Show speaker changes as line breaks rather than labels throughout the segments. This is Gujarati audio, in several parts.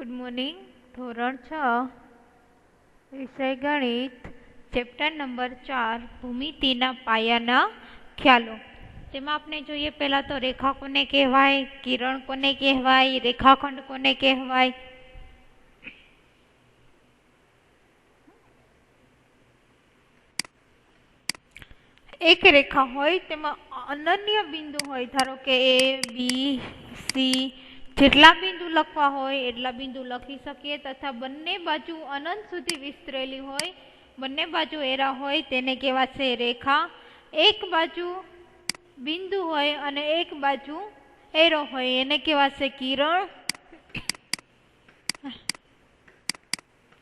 Good morning. धोरण 6 विषय गणित चैप्टर नंबर 4 भूमितिना पायाना ख्यालो। तेमां आपणे जोईए पहेला तो रेखा कोने कहेवाय, किरण कोने कहेवाय, रेखाखंड कोने कहेवाय। एक रेखा होय तेमां अनन्य बिंदु होय, धारो के ए बी सी जेटला बिंदु लखवा होय एटला बिंदु लखी सकीए, तथा बंने बाजू अनंत सुधी विस्तरेली होय, बंने बाजू एरा होय तेने कहेवाशे रेखा। एक बाजू बिंदु होय अने एक बाजू एरो होय एने कहेवाशे किरण।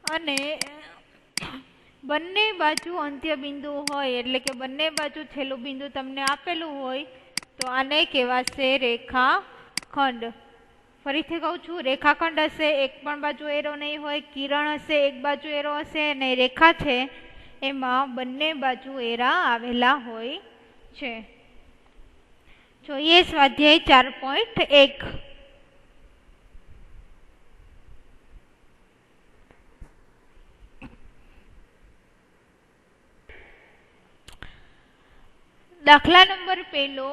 अने बंने बाजू अंत्य बिंदु होय एटले के बंने बाजू छेल्लू बिंदु तमने आपेलू होय तो आने कहेवाशे रेखाखंड। फरीथी कहूं छूं, रेखाखंड हशे एक पण बाजू एरो नहीं होय, किरण हशे एक बाजू एरो हशे अने रेखा छे एमां बंने बाजू एरा आवेला होय छे। जोईए स्वाध्याय 4.1। दाखला नंबर पहलो,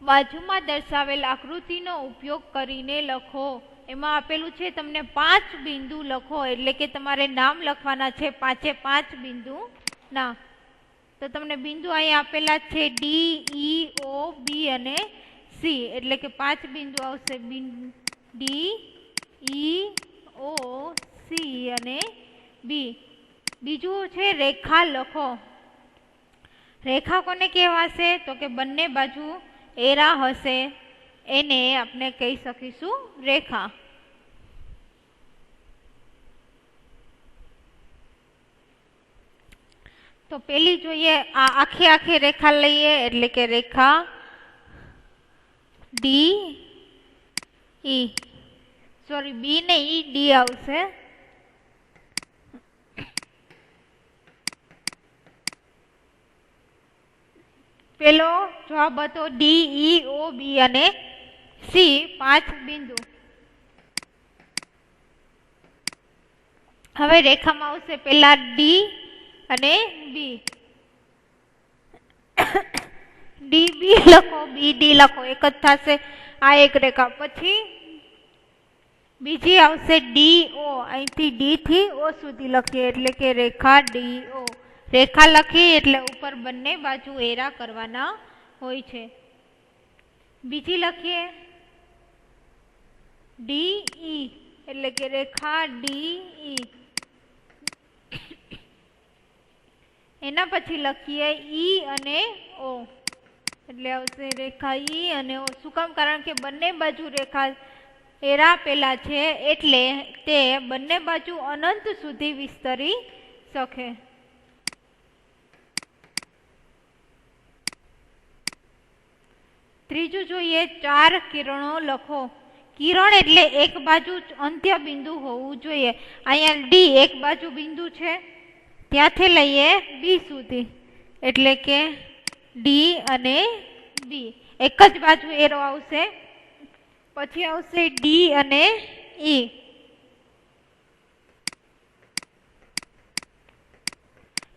बाजूमां दर्शावेल आकृतिनो उपयोग करीने लखो। एमां आपेलू छे तमने 5 बिंदु लखो, एटले के तमारे नाम लखवाना छे 5 5 बिंदु ना। तो तमने बिंदु अहीं आपेला छे डी ई ओ बी अने सी, एटले के 5 बिंदु आवशे डी ई ओ सी अने बी। बीजू छे रेखा लखो। रेखा कोने कहेवाशे तो के बंने बाजू एरा हशे एने आपणे कही सकीशुं रेखा। तो पहली जोईए आ आखी आखी रेखा लईए एटले के रेखा डी ई, सॉरी बी ने ई डी आवशे। पेलो जवाब हतो डी ई ओ बी अने सी 5 बिंदु। हवे रेखा में आवशे पहला डी अने बी। डी बी लखो, बी डी लखो, एक ज थशे आ एक रेखा। पछी बीजी आवशे डी ओ, અહીંથી डी थी ओ सुधी लखीए એટલે કે રેખા डी ओ। रेखा लखी एटले ऊपर बंने बाजू एरा करवाना होय छे। बीजी लखीए डी ई एटले के रेखा डी ई। एना पछी लखीए ई अने ओ एटले आवशे रेखा ई अने ओ। शुं काम? कारण के बंने बाजू रेखा एरा पेला छे एटले ते बंने बाजू अनंत सुधी विस्तरी सके। त्रीजू जोईए 4 किरणों लखो। किरण एटले एक बाजू अंत्य बिंदु होवू जोईए। अहींया डी एक बाजू बिंदु छे त्यांथी लईए बी सुधी एटले के डी अने बी एक ज बाजू एरो आवशे। पछी आवशे डी अने ई।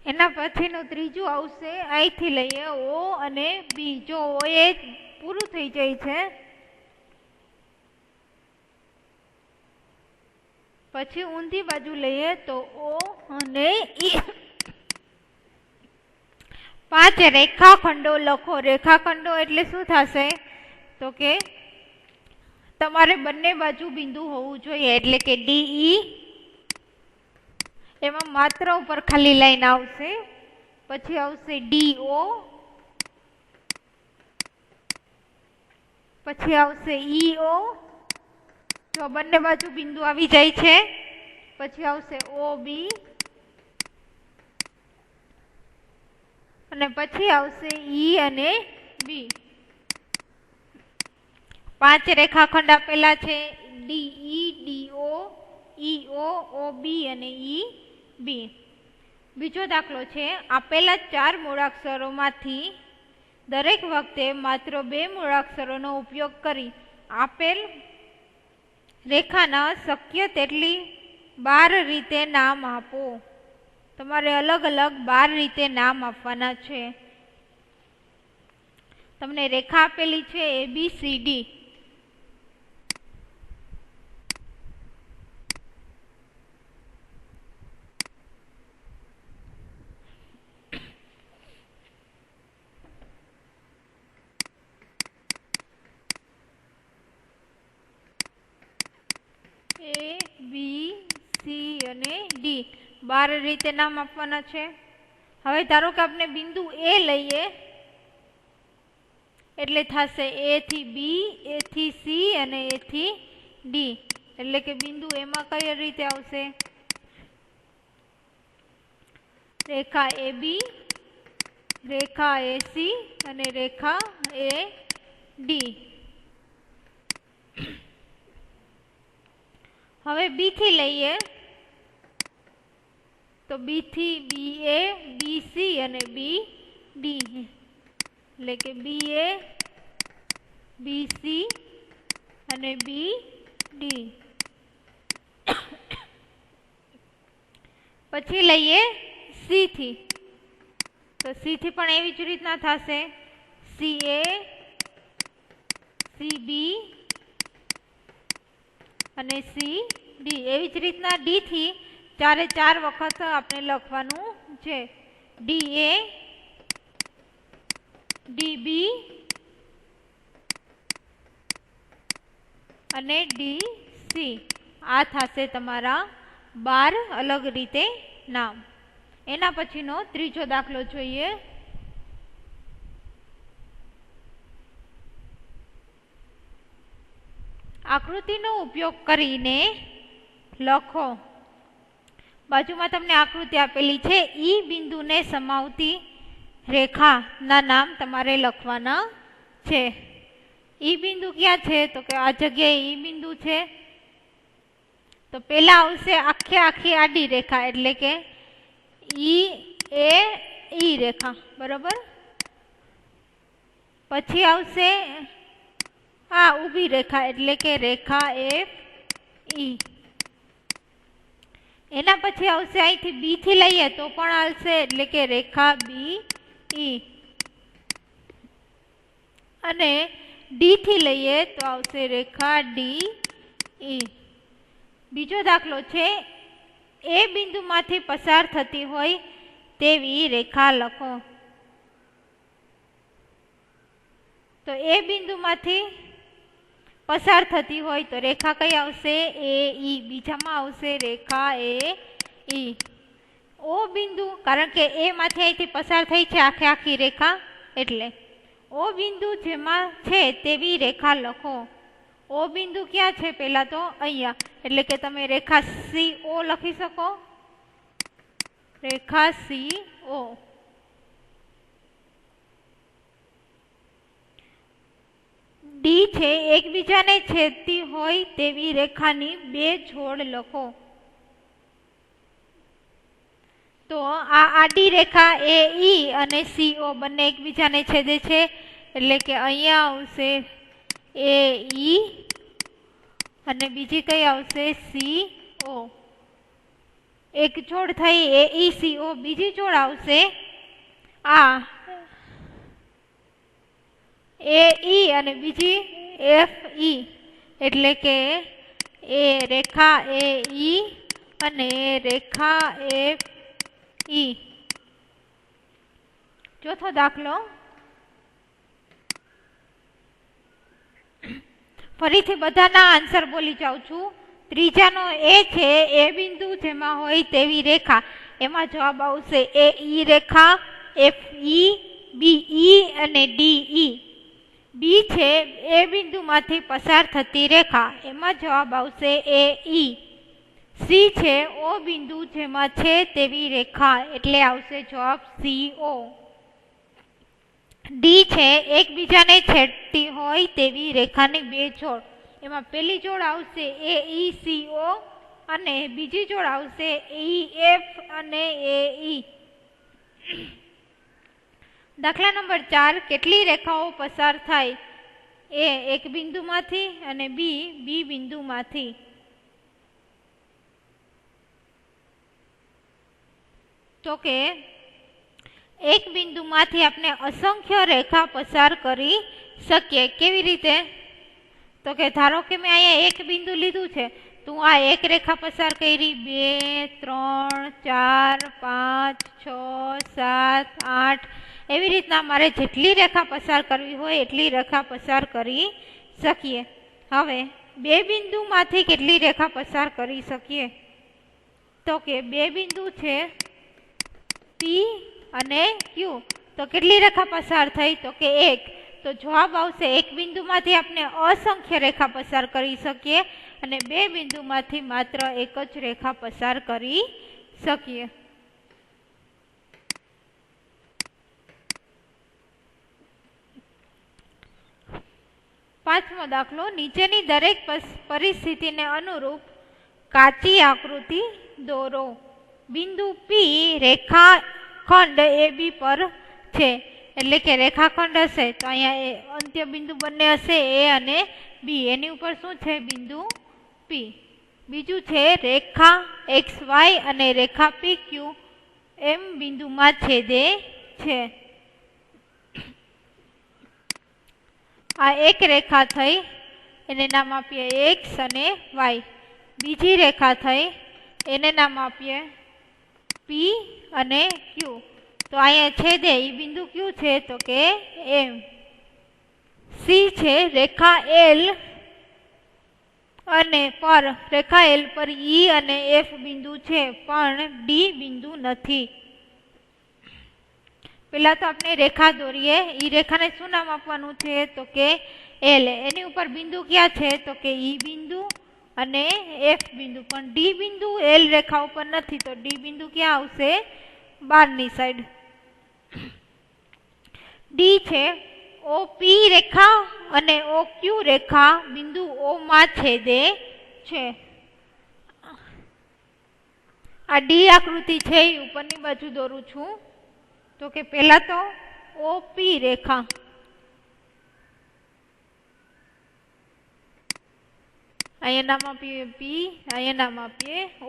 एना पछीनु त्रीजू आवशे અહીંથી લઈએ ओ અને बी। जो ओ ए पूરું થઈ જાય છે પછી ઊંધી બાજુ લઈએ તો ओ અને ई। 5 રેખાખંડો લખો। રેખાખંડો એટલે શું થશે તો કે તમારે બંને બાજુ બિંદુ હોવું જોઈએ એટલે કે डी ई। एमां मात्र ऊपर खाली लाइन आवशे। पछी आवशे डी ओ, पछी आवशे ई ओ, जो बंने बाजू बिंदु आवी जाय छे। पछी आवशे ओ बी अने पछी आवशे ई अने बी। 5 रेखाखंड आपेला छे डी ई डी ओ ई ओ ओ बी अने ई बी। बीजो दाखलो छे, आपेला 4 मूळाक्षरोमांथी दरेक वखते मात्र 2 मूळाक्षरोनो उपयोग करी आपेल રેખાના શક્ય તેટલી 12 રીતે નામ આપો. તમારે અલગ અલગ 12 રીતે નામ આપવાના છે. તમને રેખા આપેલી છે ABCD. A B C અને D 12 રીતે નામ આપવાના છે. હવે ધારો કે આપણે બિંદુ A લઈએ એટલે થશે A થી B, A થી C અને A થી D. એટલે કે બિંદુ એમાં કઈ રીતે આવશે? રેખા AB, રેખા AC અને રેખા AD. હવે B થી લઈએ તો B થી BA, BC અને BD. એટલે કે BA, BC અને BD. પછી લઈએ C થી તો C થી પણ એવી જ રીતના થશે CA, CB અને CD. એવી જ રીતના D થી 4 વખત આપણે લખવાનું છે. DA, DB અને DC. આ થશે તમારા 12 અલગ રીતે નામ. એના પછીનો ત્રીજો દાખલો જોઈએ. આકૃતિનો ઉપયોગ કરીને લખો. બાજુમાં તમને આકૃતિ આપેલી છે. ઈ બિંદુને સમાવતી રેખાના નામ તમારે લખવાના છે. ઈ બિંદુ ક્યાં છે? તો કે આ જગ્યાએ ઈ બિંદુ છે. તો પેલા આવશે આખી આડી રેખા એટલે કે ઈ રેખા, બરોબર. પછી આવશે આ ઊભી રેખા એટલે કે રેખા FE. એના પછી આવશે અહીંથી B થી લઈએ તો પણ આવશે એટલે કે રેખા BE. અને D થી લઈએ તો આવશે રેખા DE. બીજો દાખલો છે. એ બિંદુમાંથી પસાર થતી હોય તેવી રેખા લખો. તો એ બિંદુમાંથી પસાર થતી હોય તો રેખા કઈ આવશે? AE. બીજામાં આવશે રેખા AE. O બિંદુ, કારણ કે એ માંથી અહીંથી પસાર થઈ છે આખી રેખા, એટલે O બિંદુ જેમાં છે તેવી રેખા લખો. O બિંદુ ક્યાં છે? પેલા તો અહીંયા, એટલે કે તમે રેખા CO લખી શકો. રેખા CO. D છે એકબીજાને છેદતી હોય તેવી રેખાની 2 જોડ લખો. તો આ આડી રેખા AE અને CO બંને એકબીજાને છેદે છે એટલે કે અહીંયા આવશે AE અને બીજી કઈ આવશે CO. એક જોડ થઈ AECO. બીજી જોડ આવશે આ AE અને બીજી FE એટલે કે રેખા AE અને રેખા FE. ચોથો દાખલો. ફરીથી બધાના આન્સર બોલી જાઉં છું. ત્રીજાનો એ છે એ બિંદુ જેમાં હોય તેવી રેખા. એમાં જવાબ આવશે AE રેખા, FE, BE અને DE. B છે એ બિંદુમાંથી પસાર થતી રેખા. એમાં જવાબ આવશે AE. C છે O બિંદુ જેમાં છે તેવી રેખા એટલે આવશે જવાબ CO. D છે એકબીજાને છેદતી હોય તેવી રેખાની 2 જોડ. એમાં પેલી જોડ આવશે AECO અને બીજી જોડ આવશે EF અને AE. દાખલા નંબર 4. કેટલી રેખાઓ પસાર થાય એ એક બિંદુમાંથી અને બી બિંદુમાંથી. તો કે એક બિંદુમાંથી આપણે અસંખ્ય રેખા પસાર કરી શકીએ. કેવી રીતે? તો કે ધારો કે મેં અહીંયા એક બિંદુ લીધું છે, તો હું આ એક રેખા પસાર કરી, 2 3 4 5 6 7 8 એવી રીતના મારે જેટલી રેખા પસાર કરવી હોય એટલી રેખા પસાર કરી શકીએ. હવે બે બિંદુમાંથી કેટલી રેખા પસાર કરી શકીએ? તો કે બે બિંદુ છે પી અને ક્યુ, તો કેટલી રેખા પસાર થઈ? તો કે એક. તો જવાબ આવશે એક બિંદુમાંથી આપણે અસંખ્ય રેખા પસાર કરી શકીએ અને બે બિંદુમાંથી માત્ર એક જ રેખા પસાર કરી શકીએ. પાંચમો દાખલો, નીચેની દરેક પરિસ્થિતિને અનુરૂપ કાચી આકૃતિ દોરો. બિંદુ પી રેખાખંડ AB પર છે, એટલે કે રેખાખંડ હશે તો અહીંયા અંત્ય બિંદુ બંને હશે એ અને બી. એની ઉપર શું છે? બિંદુ પી. બીજું છે રેખા XY અને રેખા PQ એમ બિંદુમાં છેદે છે. આ એક રેખા થઈ, એને નામ આપીએ X અને Y. બીજી રેખા થઈ, એને નામ આપીએ P અને Q. તો અહીંયા છેદે એ બિંદુ ક્યુ છે? તો કે એમ. સી છે રેખા L અને પર રેખા L પર E અને F બિંદુ છે પણ D બિંદુ નથી. પેલા તો આપણે રેખા દોરીએ. ઈ રેખાને શું નામ આપવાનું છે? તો કે L. એની ઉપર બિંદુ ક્યાં છે? તો કે E બિંદુ અને F બિંદુ, પણ D બિંદુ L રેખા ઉપર નથી, તો D બિંદુ ક્યાં આવશે? બહારની સાઈડ. ડી છે OP રેખા અને OQ રેખા બિંદુ O માં છેદે છે. આ ડી આકૃતિ છે એ ઉપરની બાજુ દોરું છું. તો કે પહેલા તો OP રેખા, અહીંયા નામ આપીએ P, અહીંયા નામ આપીએ O.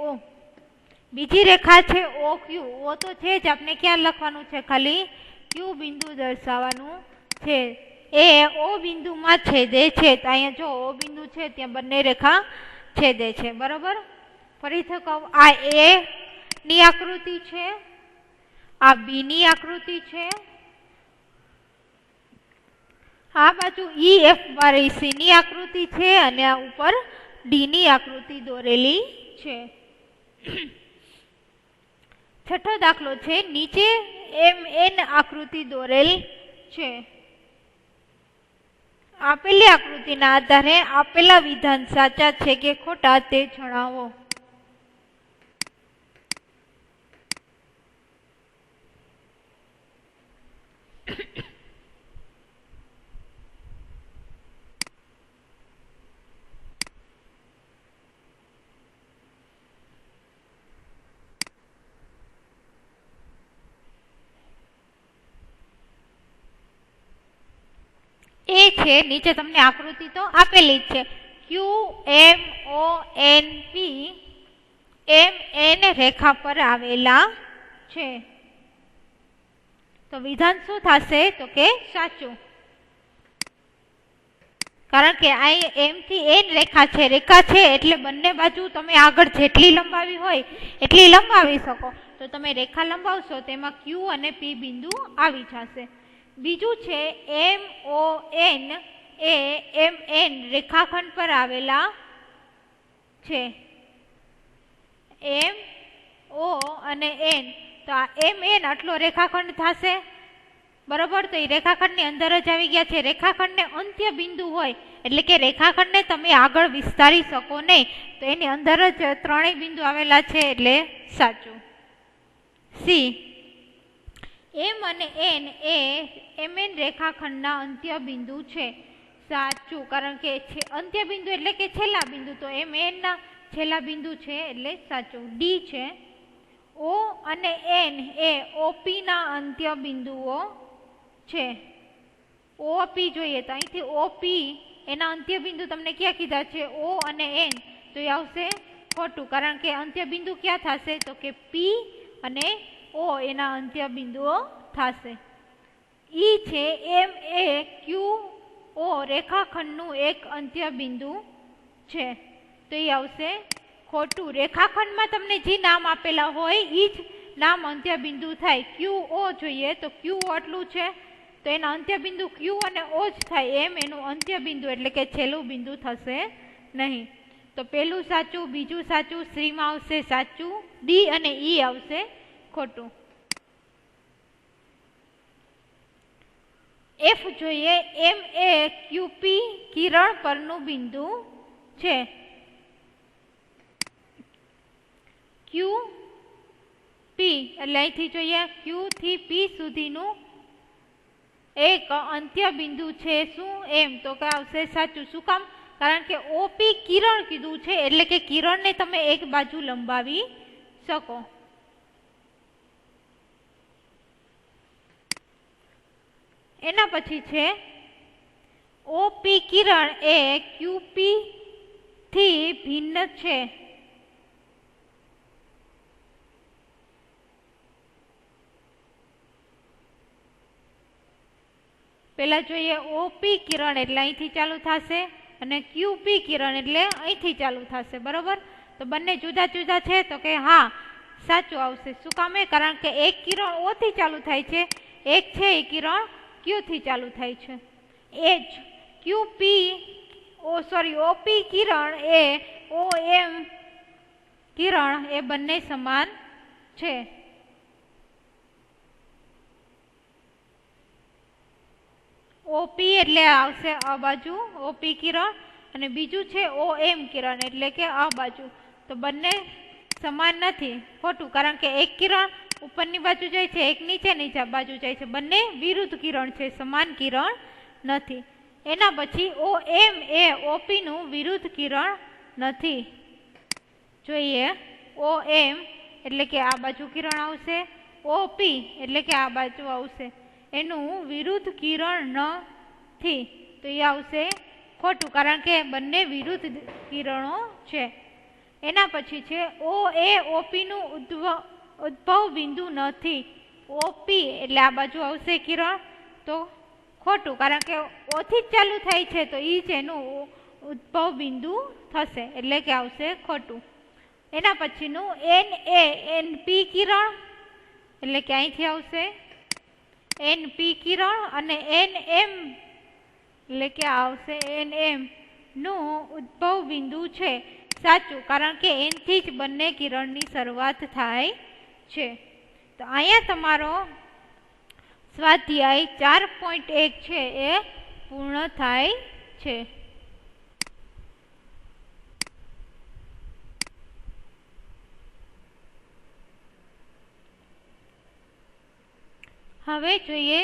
બીજી રેખા છે OQ. O તો છે જ, આપણે ક્યાં લખવાનું છે? ખાલી Q બિંદુ દર્શાવવાનું છે. એ O બિંદુમાં છેદે છે. તો અહીંયા જો O બિંદુ છે ત્યાં બંને રેખા છેદે છે. બરોબર? ફરીથી કહું, આ A ની આકૃતિ છે, આ B ની આકૃતિ છે, આ બાજુ EF વાળી C ની આકૃતિ છે અને આ ઉપર D ની આકૃતિ દોરેલી છે. છઠ્ઠો દાખલો છે, નીચે MN આકૃતિ દોરેલ છે. આપેલી આકૃતિના આધારે આપેલા વિધાન સાચા છે કે ખોટા તે જણાવો. એ છે, નીચે તમને આકૃતિ તો આપેલી જ છે. QMONP MN રેખા પર આવેલા છે. તો વિધાન શું થશે? તો કે સાચું. કારણ કે આ M થી N રેખા છે, એટલે બંને બાજુ તમે આગળ જેટલી લંબાવી હોય એટલી લંબાવી શકો. તો તમે રેખા લંબાવશો તેમાં Q અને P બિંદુ આવી જશે. બીજું છે MON એ MN રેખાખંડ પર આવેલા છે. MO અને N, તો આ MN આટલો રેખાખંડ થશે. બરોબર? તો એ રેખાખંડની અંદર જ આવી ગયા છે. રેખાખંડને અંત્ય બિંદુ હોય એટલે કે રેખાખંડને તમે આગળ વિસ્તારી શકો નહીં, તો એની અંદર જ ત્રણેય બિંદુ આવેલા છે, એટલે સાચું. સી, M અને N એ MN રેખાખંડના અંત્ય બિંદુ છે. સાચું, કારણ કે અંત્ય બિંદુ એટલે કે છેલ્લા બિંદુ, તો MN ના છેલ્લા બિંદુ છે એટલે સાચું. ડી છે, O અને N એ OP ના અંત્ય બિંદુઓ છે. ઓપી જોઈએ તો અહીંથી ઓપી એના અંત્ય બિંદુ તમને ક્યાં કીધા છે? ઓ અને એન. તો એ આવશે ખોટું, કારણ કે અંત્ય બિંદુ ક્યાં થશે? તો કે પી અને ઓ એના અંત્ય બિંદુઓ થશે. ઈ છે એમ એ ક્યુ ઓ રેખાખંડનું એક અંત્ય બિંદુ છે, તો એ આવશે ખોટું. રેખાખંડમાં તમને જે નામ આપેલા હોય એ જ નામ અંત્ય બિંદુ થાય. ક્યુ ઓ જોઈએ તો ક્યુ આટલું છે તો એના અંત્ય બિંદુ ક્યુ અને ઓ જ થાય, એમ એનું અંત્ય બિંદુ એટલે કે છેલ્લું બિંદુ થશે નહીં. તો પહેલું સાચું, બીજું સાચું, શ્રીમાં આવશે સાચું, ડી અને ઈ આવશે ખોટું. એફ જોઈએ. એમ એ ક્યુપી કિરણ પરનું બિંદુ છે. ક્યુ પી એટલે અહીંથી જોઈએ ક્યુ થી પી સુધીનું એક અંત્ય બિંદુ છે. શું? એમ. તો કે આવશે સાચું. શું કામ? કારણ કે ઓપી કિરણ કીધું છે એટલે કે કિરણને તમે એક બાજુ લંબાવી શકો. એના પછી છે ઓપી કિરણ એ ક્યુપી થી ભિન્ન છે. પેલા જોઈએ ઓપી કિરણ એટલે અહીંથી ચાલુ થશે અને ક્યુપી કિરણ એટલે અહીંથી ચાલુ થશે, બરોબર? તો બંને જુદા જુદા છે તો કે હા સાચું આવશે. શું કામે? કારણ કે એક કિરણ ઓ થી ચાલુ થાય છે, એક છે એ કિરણ ક્યુ થી ચાલુ થાય છે. એ જ ઓપી કિરણ એ ઓ એમ કિરણ એ બંને સમાન છે. ઓપી એટલે આવશે આ બાજુ ઓપી કિરણ અને બીજું છે ઓ એમ કિરણ એટલે કે આ બાજુ. તો બંને સમાન નથી, ખોટું, કારણ કે એક કિરણ ઉપરની બાજુ જાય છે, એક નીચે બાજુ જાય છે. બંને વિરુદ્ધ કિરણ છે, સમાન કિરણ નથી. એના પછી ઓ એમ એ ઓપી નું વિરુદ્ધ કિરણ નથી. જોઈએ ઓ એમ એટલે કે આ બાજુ કિરણ આવશે, ઓપી એટલે કે આ બાજુ આવશે, એનું વિરુદ્ધ કિરણ નથી. તો એ આવશે ખોટું, કારણ કે બંને વિરુદ્ધ કિરણો છે. એના પછી છે ઓ એ ઓપી નું ઉદ્ભવ બિંદુ નથી. ઓપી એટલે આ બાજુ આવશે કિરણ, તો ખોટું, કારણ કે ઓ થી જ ચાલુ થાય છે તો એ જ એનું ઉદ્ભવ બિંદુ થશે એટલે કે આવશે ખોટું. એના પછીનું એન એ એનપી કિરણ એટલે કે અહીંથી આવશે એનપી કિરણ અને એન એમ એટલે કે આવશે એન એમ નું ઉદ્ભવ બિંદુ છે. સાચું, કારણ કે એન થી જ બંને કિરણની શરૂઆત થાય છે. તો અહીંયા તમારો સ્વાધ્યાય 4.1 છે એ પૂર્ણ થાય છે. હવે જોઈએ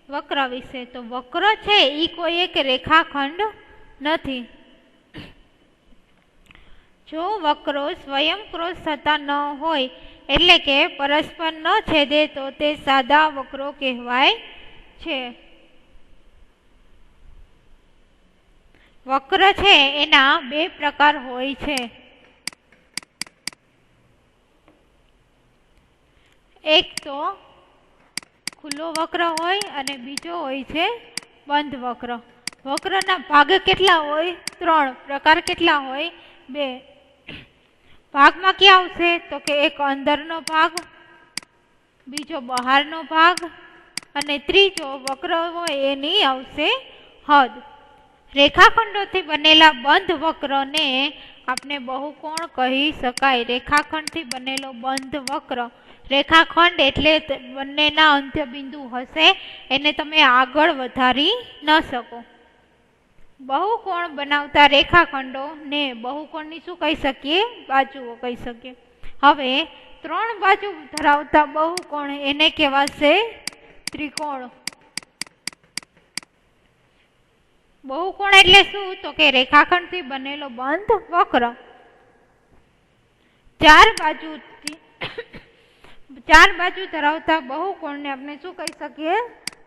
વક્ર વિશે. તો વક્ર છે એ કોઈ એક રેખાખંડ નથી. જો વક્રો સ્વયં ક્રોસ થતા ન હોય એટલે કે પરસ્પર ન છેદે તો તે સાદા વક્રો કહેવાય છે. વક્ર છે એના બે પ્રકાર હોય છે. એક તો ખુલ્લો વક્ર હોય અને બીજો હોય છે બંધ વક્ર. વક્રના ભાગ કેટલા હોય? 3. પ્રકાર કેટલા હોય? 2. ભાગમાં ક્યાં આવશે? તો કે એક અંદરનો ભાગ, બીજો બહારનો ભાગ અને ત્રીજો વક્ર હોય એની આવશે હદ. રેખાખંડોથી બનેલા બંધ વક્રને આપણે બહુકોણ કહી શકાય. રેખાખંડથી બનેલો બંધ વક્ર, રેખાખંડ એટલે બંનેના અંત્ય બિંદુ હશે એને તમે આગળ વધારી ન શકો. બહુકોણ બનાવતા રેખાખંડો ને બહુકોણની શું કહી શકીએ? બાજુઓ કહી શકીએ. હવે 3 બાજુ ધરાવતા બહુકોણ એને કહેવાશે ત્રિકોણ. બહુકોણ એટલે શું? તો કે રેખાખંડથી બનેલો બંધ વક્ર. 4 બાજુ ધરાવતા બહુકોણને આપણે શું કહી શકીએ?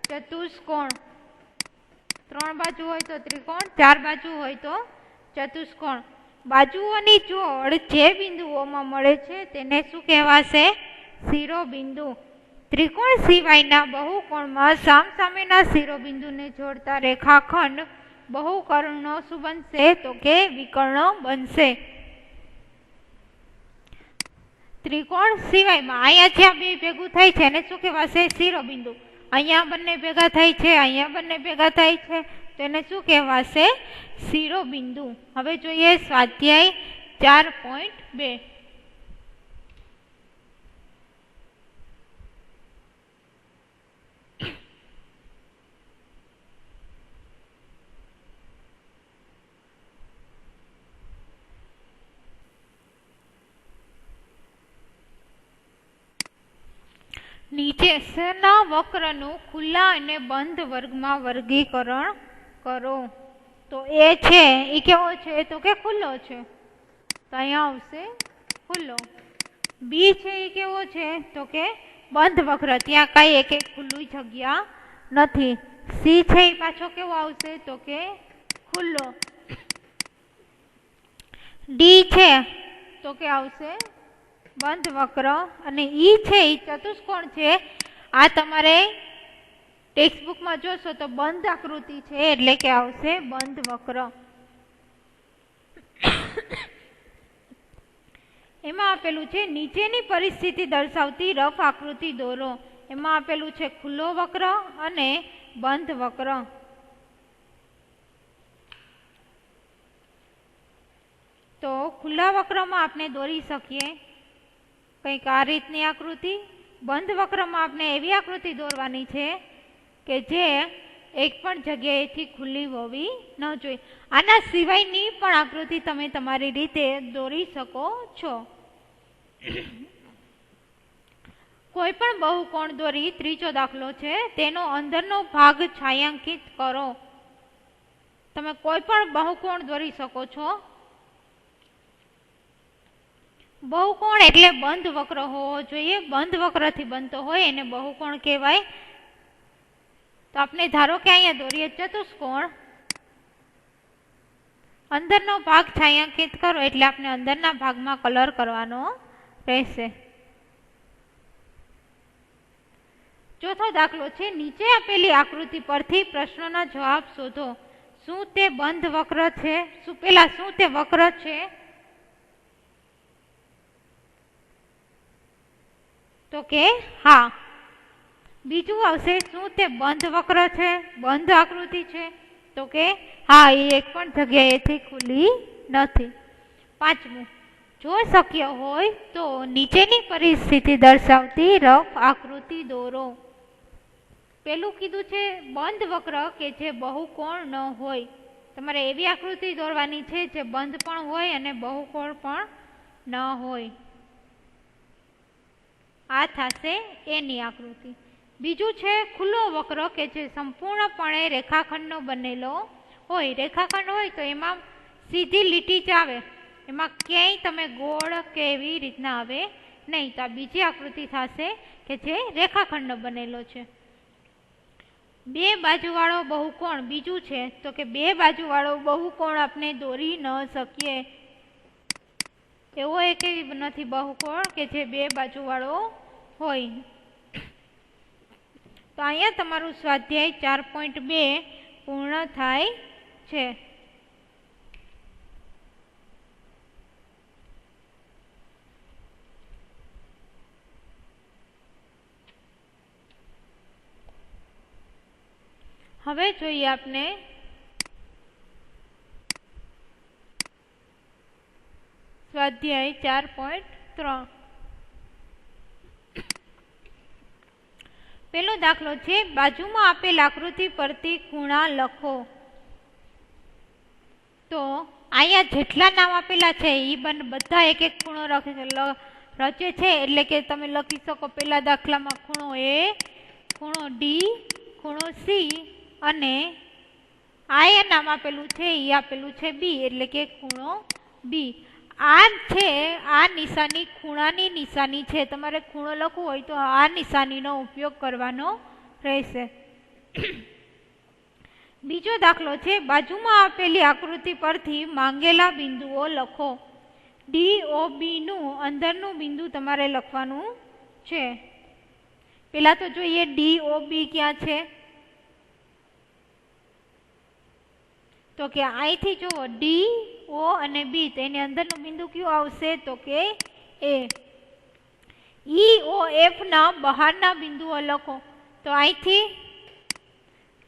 ચતુષ્કોણ. 3 બાજુ હોય તો ત્રિકોણ, 4 બાજુ હોય તો ચતુષ્કોણ. બાજુઓની જોડ જે બિંદુઓમાં મળે છે તેને શું કહેવાશે? શિરોબિંદુ. ત્રિકોણ સિવાયના બહુકોણમાં સામસામેના શિરોબિંદુને જોડતા રેખાખંડ બહુકર્ણનો શું બનશે? તો કે વિકર્ણ બનશે. ત્રિકોણ સિવાયમાં અહીંયા જ્યાં બે ભેગું થાય છે એને શું કહેવાશે? શિરોબિંદુ. અહીંયા બંને ભેગા થાય છે, અહીંયા બંને ભેગા થાય છે તો એને શું કહેવાશે? શિરોબિંદુ. હવે જોઈએ સ્વાધ્યાય 4.2. નીચેના વક્રનું ખુલ્લા અને બંધ વર્ગમાં વર્ગીકરણ કરો. તો એ છે એ કેવો છે? તો કે ખુલ્લો છે, તો અહીંયા આવશે ખુલ્લો. બી છે એ કેવો છે? તો કે બંધ વક્ર, ત્યાં કાંઈ એક ખુલ્લી જગ્યા નથી. સી છે એ પાછો કેવો આવશે? તો કે ખુલ્લો. ડી છે તો કે આવશે બંધ વક્ર. અને ઈ છે એ ચતુષ્કોણ છે. આ તમારે ટેક્સ્ટબુકમાં જોશો તો બંધ આકૃતિ છે એટલે કે આવશે બંધ વક્ર. એમાં આપેલું છે નીચેની પરિસ્થિતિ દર્શાવતી રફ આકૃતિ દોરો. એમાં આપેલું છે ખુલ્લો વક્ર અને બંધ વક્ર. તો ખુલ્લા વક્રમાં આપણે દોરી શકીએ કંઈક આ રીતની આકૃતિ. બંધ વક્રમાં આપણે એવી આકૃતિ દોરવાની છે કે જે એક પણ જગ્યાએથી ખુલ્લી હોવી ન જોઈએ. આના સિવાયની પણ આકૃતિ તમે તમારી રીતે દોરી શકો છો. કોઈ પણ બહુકોણ દોરી, ત્રીજો દાખલો છે, તેનો અંદરનો ભાગ છાयांકિત કરો. તમે કોઈ પણ બહુકોણ દોરી શકો છો. બહુકોણ એટલે બંધ વક્ર હોવો જોઈએ. બંધ વક્રથી બનતો હોય એને બહુકોણ કહેવાય. તો આપણે ધારો કે અહીંયા દોરીએ ચતુષ્કોણ, અંદરનો ભાગ છાयांકિત કરો એટલે આપણે અંદરના ભાગમાં કલર કરવાનો રહેશે. ચોથો દાખલો છે, નીચે આપેલી આકૃતિ પરથી પ્રશ્નોના જવાબ શોધો. શું તે બંધ વક્ર છે? શું તે વક્ર છે? તો કે હા. બીજું આવશે શું તે બંધ વક્ર છે? બંધ આકૃતિ છે? તો કે હા, એ એક પણ જગ્યાએથી ખુલ્લી નથી. પાંચમું, જો શક્ય હોય તો નીચેની પરિસ્થિતિ દર્શાવતી રફ આકૃતિ દોરો. પેલું કીધું છે બંધ વક્ર કે જે બહુકોણ ન હોય. તમારે એવી આકૃતિ દોરવાની છે જે બંધ પણ હોય અને બહુકોણ પણ ન હોય. આ થશે એની આકૃતિ. બીજું છે ખુલ્લો વક્ર કે જે સંપૂર્ણપણે રેખાખંડનો બનેલો હોય. રેખાખંડ હોય તો એમાં સીધી લીટી જ આવે, એમાં ક્યાંય તમે ગોળ કે એવી રીતના આવે નહીં. તો આ બીજી આકૃતિ થશે કે જે રેખાખંડનો બનેલો છે. બે બાજુવાળો બહુકોણ બીજું છે તો કે બે બાજુવાળો બહુકોણ આપણે દોરી ન શકીએ. એવો એક નથી બહુકોણ કે જે બે બાજુવાળો હોય. તો અહીંયા તમારું સ્વાધ્યાય 4.2 પૂર્ણ થાય છે. હવે જોઈએ આપણે સ્વાધ્યાય 4.3. પેલો દાખલો છે, બાજુમાં આપેલ આકૃતિ પરથી ખૂણા લખો. તો અહીંયા જેટલા નામ આપેલા છે એ બધા એક એક ખૂણો રચે છે. એટલે કે તમે લખી શકો પેલા દાખલામાં ખૂણો એ, ખૂણો ડી, ખૂણો સી અને આ નામ આપેલું છે એ આપેલું છે બી એટલે કે ખૂણો બી. આ છે આ નિશાની ખૂણાની નિશાની છે. તમારે ખૂણો લખવું હોય તો આ નિશાનીનો ઉપયોગ કરવાનો રહેશે. બીજો દાખલો છે, બાજુમાં આપેલી આકૃતિ પરથી માંગેલા બિંદુઓ લખો. DOB નું અંદરનું બિંદુ તમારે લખવાનું છે. પેલા તો જોઈએ DOB ક્યાં છે, તો કે અહીંથી જુઓ D, O અને B, તો એની અંદરનું બિંદુ કયું આવશે, તો કે A. EOF ના બહારના બિંદુઓ લખો. તો અહીંથી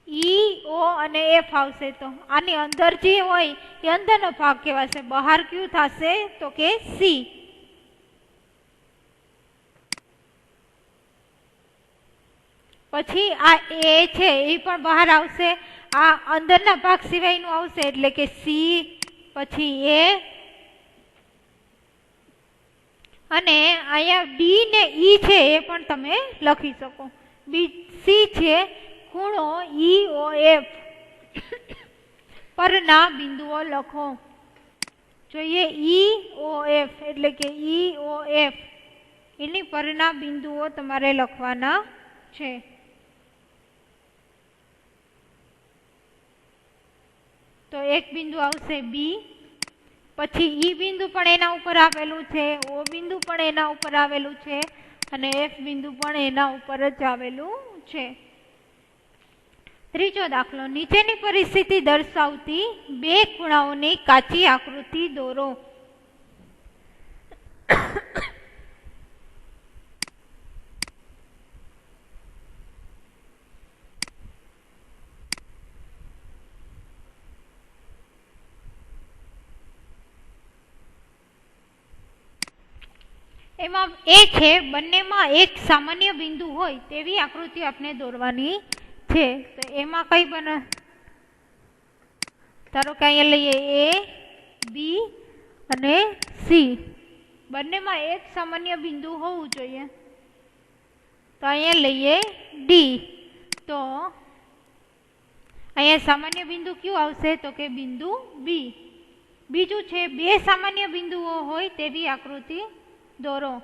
E, O અને F આવશે. તો આની અંદર જે હોય એ અંદરનો ભાગ કહેવાશે. બહાર કયું થશે, તો કે C. પછી આ A છે એ પણ બહાર આવશે. આ અંદરના ભાગ સિવાયનું આવશે એટલે કે C, પછી A, અને અહીંયા D ને E છે એ પણ તમે લખી શકો. C છે ખૂણો EOF પરના બિંદુઓ લખો. જોઈએ EOF એટલે કે EOF એની પરના બિંદુઓ તમારે લખવાના છે. તો એક બિંદુ આવશે B, પછી E બિંદુ પણ એના ઉપર આવેલું છે, O બિંદુ પણ એના ઉપર આવેલું છે, અને F બિંદુ પણ એના ઉપર જ આવેલું છે. ત્રીજો દાખલો, નીચેની પરિસ્થિતિ દર્શાવતી બે ખૂણાઓની કાચી આકૃતિ દોરો. એમાં એ છે, બંનેમાં એક સામાન્ય બિંદુ હોય તેવી આકૃતિ આપણે દોરવાની છે. તો એમાં કઈ બને, ધારો કે અહીંયા લઈએ A, B અને C, બંનેમાં એક સામાન્ય બિંદુ હોવું જોઈએ. તો અહીંયા લઈએ D. તો અહીંયા સામાન્ય બિંદુ કયું આવશે, તો કે બિંદુ B. બીજું છે, બે સામાન્ય બિંદુઓ હોય તેવી આકૃતિ દોરો.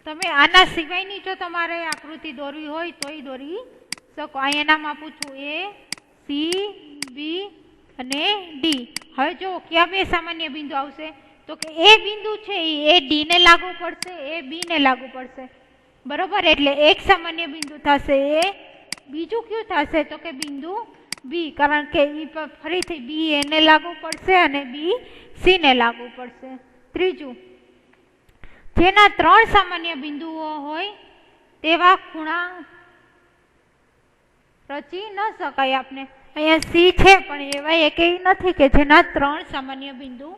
તમે આના સિવાયની જો તમારે આકૃતિ દોરવી હોય તોય દોરી શકો. અહીંયા નામ આપું છું A, C, B અને D. હવે જો કયા બે સામાન્ય બિંદુ આવશે, તો કે એ બિંદુ છે એ D ને લાગુ પડશે, એ B ને લાગુ પડશે. બરોબર, એટલે એક સામાન્ય બિંદુ થશે એ. બીજું કયું થશે, તો કે બિંદુ B, કારણ કે એ ફરીથી B એને લાગુ પડશે અને B C ને લાગુ પડશે. ત્રીજું, જેના ત્રણ સામાન્ય બિંદુઓ હોય તેવા ખૂણા રચી ન શકાય. આપણે અહીંયા C છે પણ એવા એકેય નથી કે જેના ત્રણ સામાન્ય બિંદુ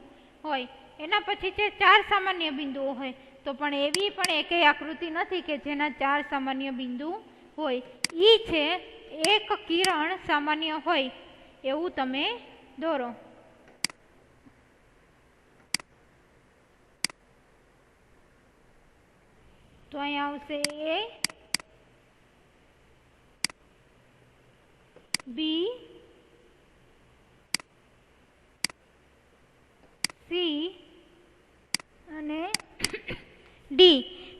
હોય. એના પછી જે ચાર સામાન્ય બિંદુઓ હોય તો પણ એવી પણ એકેય આકૃતિ નથી કે જેના ચાર સામાન્ય બિંદુ હોય. E છે, એક કિરણ સામાન્ય હોય એવું તમે દોરો. તો અહીંયા આવશે A, B, C અને D.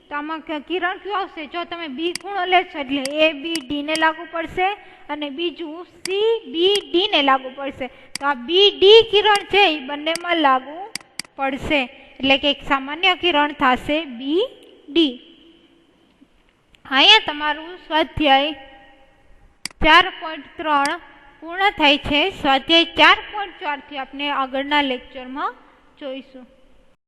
તો આમાં કિરણ કયું આવશે, જો તમે B ખૂણો લેશો એટલે A, B, D ને લાગુ પડશે, અને બીજું C, B, D ને લાગુ પડશે. તો આ B, D કિરણ છે એ બંનેમાં લાગુ પડશે, એટલે કે એક સામાન્ય કિરણ થશે B, D. અહીંયા તમારું સ્વાધ્યાય 4.3 પૂર્ણ થાય છે. સ્વાધ્યાય 4.4 થી આપણે આગળના લેક્ચરમાં જોઈશું.